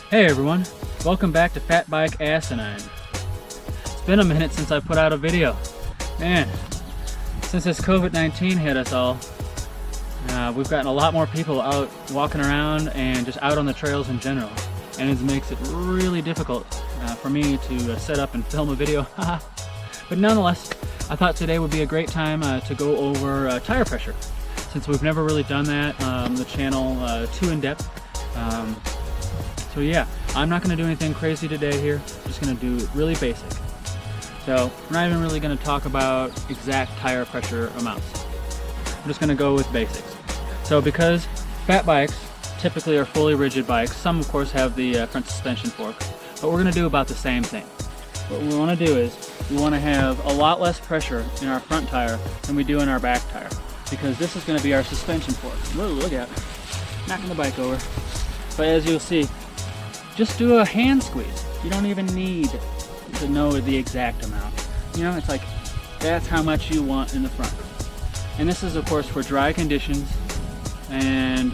Hey everyone, welcome back to Bike Asinine. It's been a minute since I put out a video. Man, since this COVID-19 hit us all, we've gotten a lot more people out walking around and just out on the trails in general. And it makes it really difficult for me to set up and film a video. But nonetheless, I thought today would be a great time to go over tire pressure, since we've never really done that on the channel too in depth. So yeah, I'm not going to do anything crazy today here, just going to do it really basic. So we're not even really going to talk about exact tire pressure amounts. I'm just going to go with basics. So because fat bikes typically are fully rigid bikes, some of course have the front suspension fork, but we're going to do about the same thing. What we want to do is we want to have a lot less pressure in our front tire than we do in our back tire, because this is going to be our suspension fork. Whoa, look out, knocking the bike over. But as you'll see, just do a hand squeeze. You don't even need to know the exact amount. You know, it's like, that's how much you want in the front. And this is of course for dry conditions, and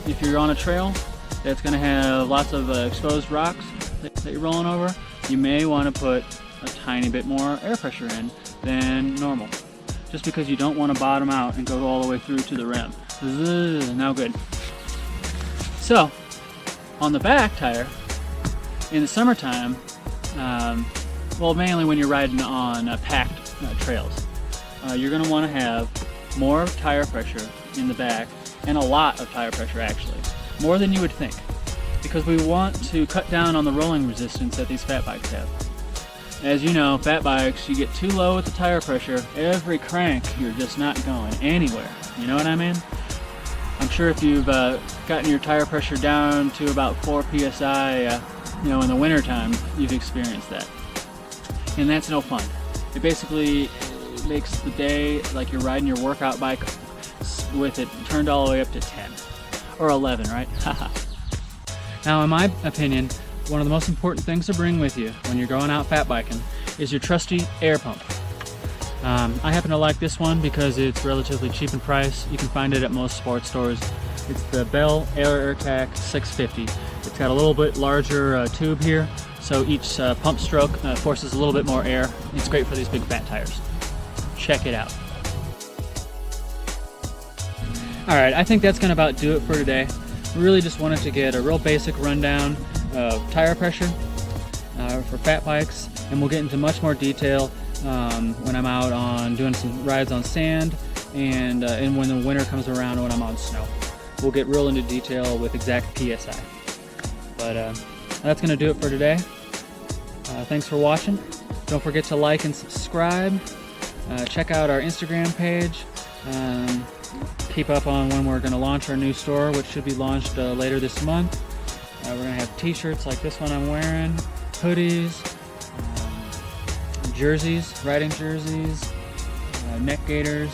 if you're on a trail that's going to have lots of exposed rocks that you're rolling over, you may want to put a tiny bit more air pressure in than normal, just because you don't want to bottom out and go all the way through to the rim. Now good. So on the back tire, in the summertime, well, mainly when you're riding on packed trails, you're going to want to have more tire pressure in the back, and a lot of tire pressure actually, more than you would think, because we want to cut down on the rolling resistance that these fat bikes have. As you know, fat bikes, you get too low with the tire pressure, every crank you're just not going anywhere. You know what I mean? I'm sure if you've gotten your tire pressure down to about 4 psi, you know, in the winter time, you've experienced that. And that's no fun. It basically makes the day like you're riding your workout bike with it turned all the way up to 10 or 11, right? Now, in my opinion, one of the most important things to bring with you when you're going out fat biking is your trusty air pump. I happen to like this one because it's relatively cheap in price. You can find it at most sports stores. It's the Bell AirTac 650. It's got a little bit larger tube here, so each pump stroke forces a little bit more air. It's great for these big fat tires. Check it out. Alright, I think that's going to about do it for today. We really just wanted to get a real basic rundown of tire pressure for fat bikes, and we'll get into much more detail when I'm out on doing some rides on sand, and when the winter comes around when I'm on snow. We'll get real into detail with exact PSI. But that's going to do it for today. Thanks for watching. Don't forget to like and subscribe. Check out our Instagram page. Keep up on when we're going to launch our new store, which should be launched later this month. We're going to have t-shirts like this one I'm wearing, hoodies, jerseys, riding jerseys, neck gaiters,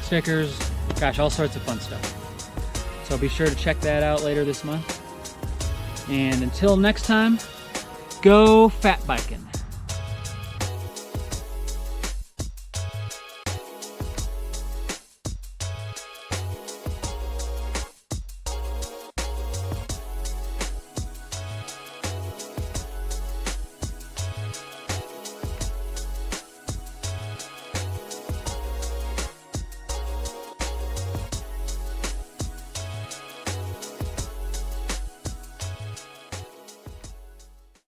stickers, gosh, all sorts of fun stuff. So be sure to check that out later this month. And until next time, go fat biking.